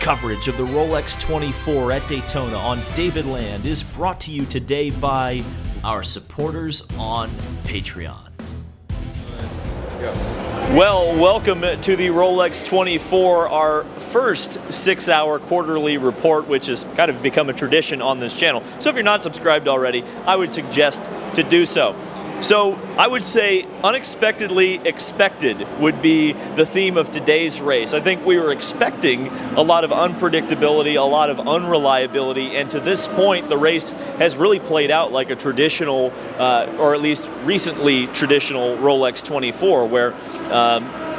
Coverage of the Rolex 24 at Daytona on David Land is brought to you today by our supporters on Patreon. Well, welcome to the Rolex 24, our first 6-hour quarterly report, which has kind of become a tradition on this channel. So if you're not subscribed already, I would suggest to do so. So I would say unexpectedly expected would be the theme of today's race. I think we were expecting a lot of unpredictability, a lot of unreliability, and to this point the race has really played out like a traditional, or at least recently traditional Rolex 24, where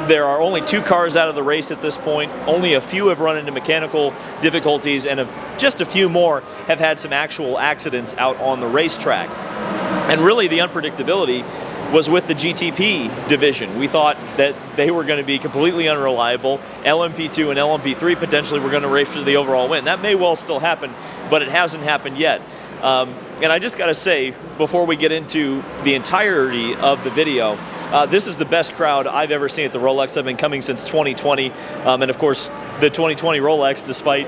there are only 2 cars out of the race at this point. Only a few have run into mechanical difficulties, and just a few more have had some actual accidents out on the racetrack. And really the unpredictability was with the GTP division. We thought that they were going to be completely unreliable. LMP2 and LMP3 potentially were going to race for the overall win. That may well still happen, but it hasn't happened yet. And I just got to say, before we get into the entirety of the video, this is the best crowd I've ever seen at the Rolex. I've been coming since 2020, and of course, the 2020 Rolex, despite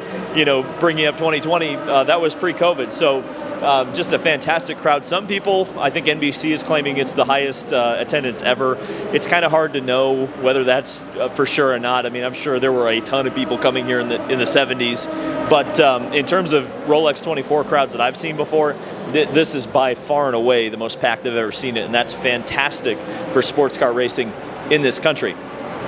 bringing up 2020, that was pre-COVID. So just a fantastic crowd. Some people, I think NBC is claiming it's the highest attendance ever. It's kind of hard to know whether that's for sure or not. I mean, I'm sure there were a ton of people coming here in the 70s, but in terms of Rolex 24 crowds that I've seen before, this is by far and away the most packed I've ever seen it, and that's fantastic for sports car racing in this country.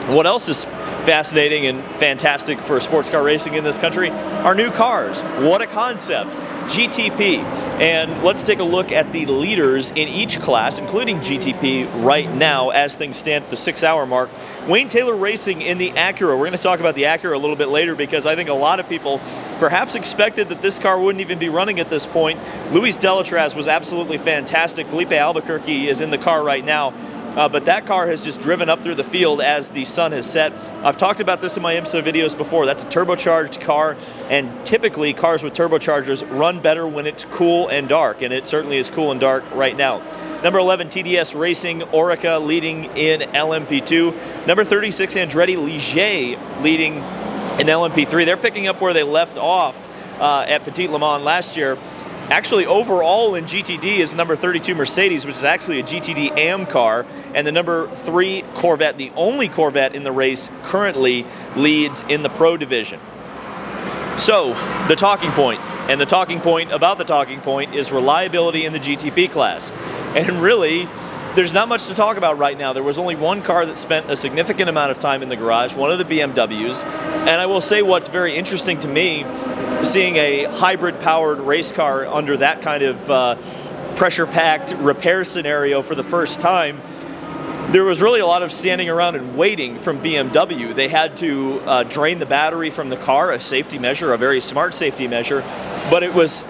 What else is fascinating and fantastic for sports car racing in this country? Our new cars. What a concept. GTP. And let's take a look at the leaders in each class, including GTP right now as things stand at the 6-hour mark. Wayne Taylor Racing in the Acura. We're going to talk about the Acura a little bit later because I think a lot of people perhaps expected that this car wouldn't even be running at this point. Luis Delatraz was absolutely fantastic. Felipe Albuquerque is in the car right now. But that car has just driven up through the field as the sun has set. I've talked about this in my IMSA videos before. That's a turbocharged car, and typically cars with turbochargers run better when it's cool and dark, and it certainly is cool and dark right now. Number 11, TDS Racing, Orica leading in LMP2. Number 36, Andretti Ligier leading in LMP3. They're picking up where they left off at Petit Le Mans last year. Actually, overall in GTD is number 32 Mercedes, which is actually a GTD AM car, and the number 3 Corvette, the only Corvette in the race, currently leads in the Pro division. So, the talking point, and the talking point about the talking point is reliability in the GTP class. And really, there's not much to talk about right now. There was only one car that spent a significant amount of time in the garage, one of the BMWs, and I will say what's very interesting to me, seeing a hybrid-powered race car under that kind of pressure-packed repair scenario for the first time, there was really a lot of standing around and waiting from BMW. They had to drain the battery from the car, a safety measure, a very smart safety measure, but it was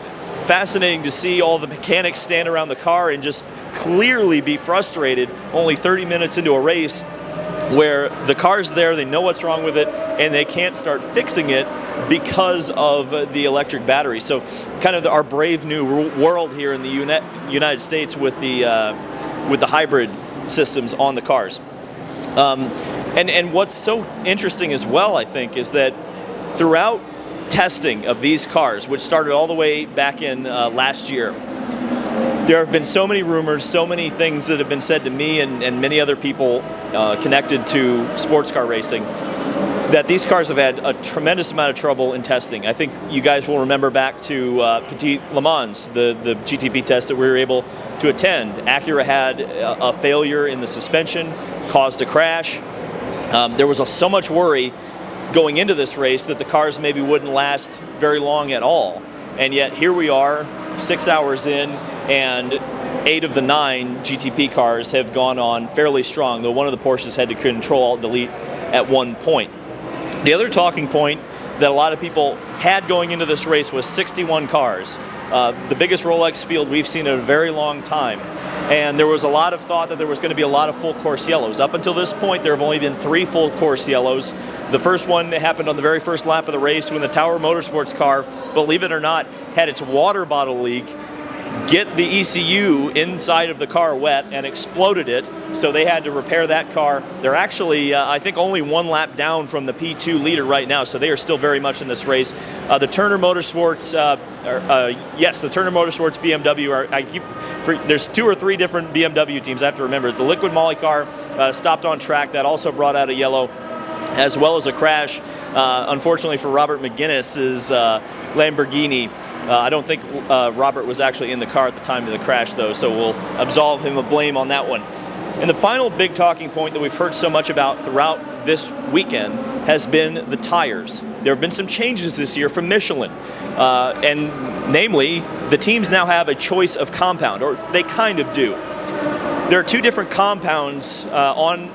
fascinating to see all the mechanics stand around the car and just clearly be frustrated only 30 minutes into a race where the car's there, they know what's wrong with it, and they can't start fixing it because of the electric battery. So kind of our brave new world here in the United States with the hybrid systems on the cars. And what's so interesting as well, I think, is that throughout testing of these cars, which started all the way back in last year, there have been so many rumors, so many things that have been said to me and many other people connected to sports car racing, that these cars have had a tremendous amount of trouble in testing. I think you guys will remember back to Petit Le Mans, the GTP test that we were able to attend. Acura had a failure in the suspension, caused a crash. There was so much worry going into this race that the cars maybe wouldn't last very long at all. And yet here we are, 6 hours in, and 8 of the 9 GTP cars have gone on fairly strong, though one of the Porsches had to Control-Alt-Delete at one point. The other talking point that a lot of people had going into this race was 61 cars, the biggest Rolex field we've seen in a very long time. And there was a lot of thought that there was going to be a lot of full course yellows. Up until this point, there have only been 3 full course yellows. The first one happened on the very first lap of the race when the Tower Motorsports car, believe it or not, had its water bottle leak, get the ECU inside of the car wet and exploded it, so they had to repair that car. They're actually, I think, only one lap down from the P2 leader right now, so they are still very much in this race. The Turner Motorsports, yes, the Turner Motorsports BMW, there's 2 or 3 different BMW teams, I have to remember. The Liquid Moly car stopped on track. That also brought out a yellow, as well as a crash, unfortunately for Robert McGuinness's Lamborghini. I don't think Robert was actually in the car at the time of the crash, though, so we'll absolve him of blame on that one. And the final big talking point that we've heard so much about throughout this weekend has been the tires. There have been some changes this year from Michelin, and namely, the teams now have a choice of compound, or they kind of do. There are 2 different compounds on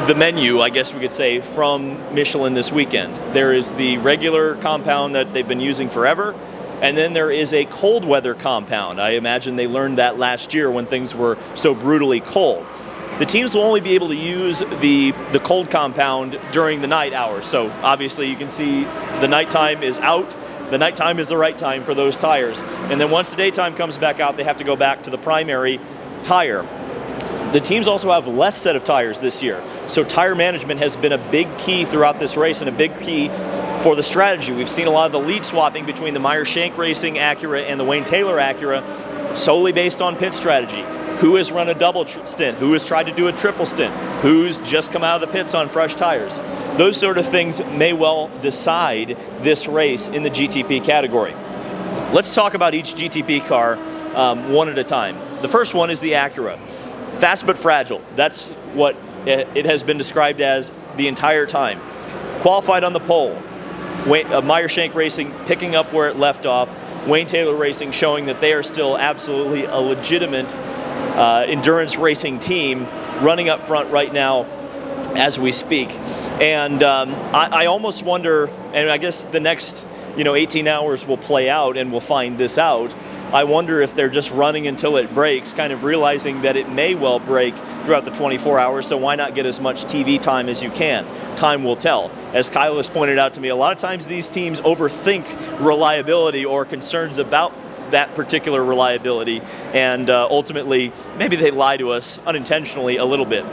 the menu, I guess we could say, from Michelin this weekend. There is the regular compound that they've been using forever, and then there is a cold weather compound. I imagine they learned that last year when things were so brutally cold. The teams will only be able to use the cold compound during the night hours. So obviously you can see the nighttime is out. The nighttime is the right time for those tires. And then once the daytime comes back out, they have to go back to the primary tire. The teams also have less set of tires this year. So tire management has been a big key throughout this race and a big key for the strategy. We've seen a lot of the lead swapping between the Meyer-Shank Racing Acura and the Wayne Taylor Acura solely based on pit strategy. Who has run a double stint? Who has tried to do a triple stint? Who's just come out of the pits on fresh tires? Those sort of things may well decide this race in the GTP category. Let's talk about each GTP car one at a time. The first one is the Acura. Fast but fragile. That's what it has been described as the entire time. Qualified on the pole. Meyer-Shank Racing picking up where it left off. Wayne Taylor Racing showing that they are still absolutely a legitimate endurance racing team running up front right now as we speak. And I almost wonder, and I guess the next 18 hours will play out and we'll find this out. I wonder if they're just running until it breaks, kind of realizing that it may well break throughout the 24 hours, so why not get as much TV time as you can? Time will tell. As Kyle has pointed out to me, a lot of times these teams overthink reliability or concerns about that particular reliability, and ultimately, maybe they lie to us unintentionally a little bit.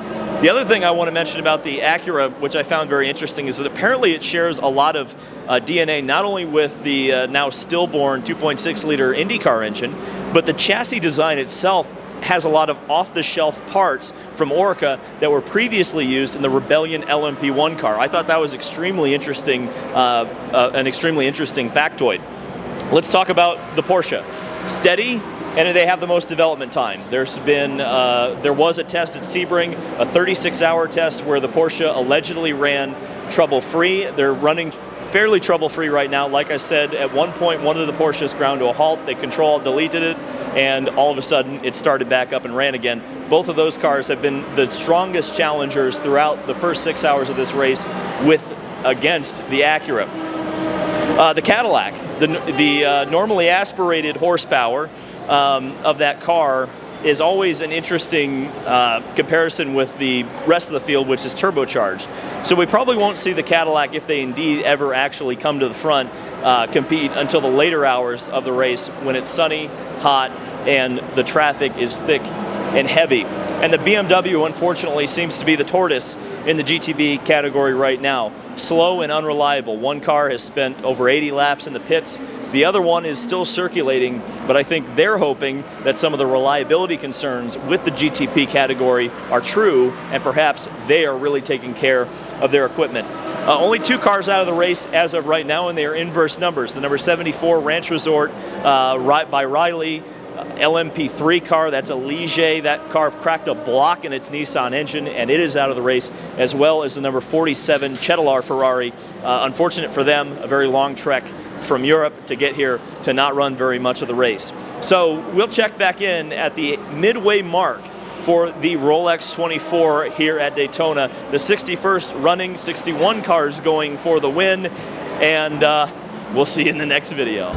The other thing I want to mention about the Acura, which I found very interesting, is that apparently it shares a lot of DNA, not only with the now stillborn 2.6-liter IndyCar engine, but the chassis design itself has a lot of off-the-shelf parts from Orica that were previously used in the Rebellion LMP1 car. I thought that was extremely interesting, an extremely interesting factoid. Let's talk about the Porsche. Steady, and they have the most development time. There was a test at Sebring, a 36-hour test where the Porsche allegedly ran trouble-free. They're running fairly trouble-free right now. Like I said, at one point, one of the Porsches ground to a halt. They deleted it, and all of a sudden, it started back up and ran again. Both of those cars have been the strongest challengers throughout the first 6 hours of this race against the Acura. The Cadillac, the normally aspirated horsepower of that car is always an interesting comparison with the rest of the field, which is turbocharged. So we probably won't see the Cadillac, if they indeed ever actually come to the front, compete until the later hours of the race when it's sunny, hot, and the traffic is thick and heavy. And the BMW, unfortunately, seems to be the tortoise in the GTB category right now. Slow and unreliable. One car has spent over 80 laps in the pits. The other one is still circulating, but I think they're hoping that some of the reliability concerns with the GTP category are true, and perhaps they are really taking care of their equipment. Only 2 cars out of the race as of right now, and they are inverse numbers. The number 74 Ranch Resort by Riley, LMP3 car, that's a Ligier. That car cracked a block in its Nissan engine, and it is out of the race, as well as the number 47 Cetilar Ferrari. Unfortunate for them, a very long trek from Europe to get here to not run very much of the race. So we'll check back in at the midway mark for the Rolex 24 here at Daytona. The 61st running, 61 cars going for the win, and we'll see you in the next video.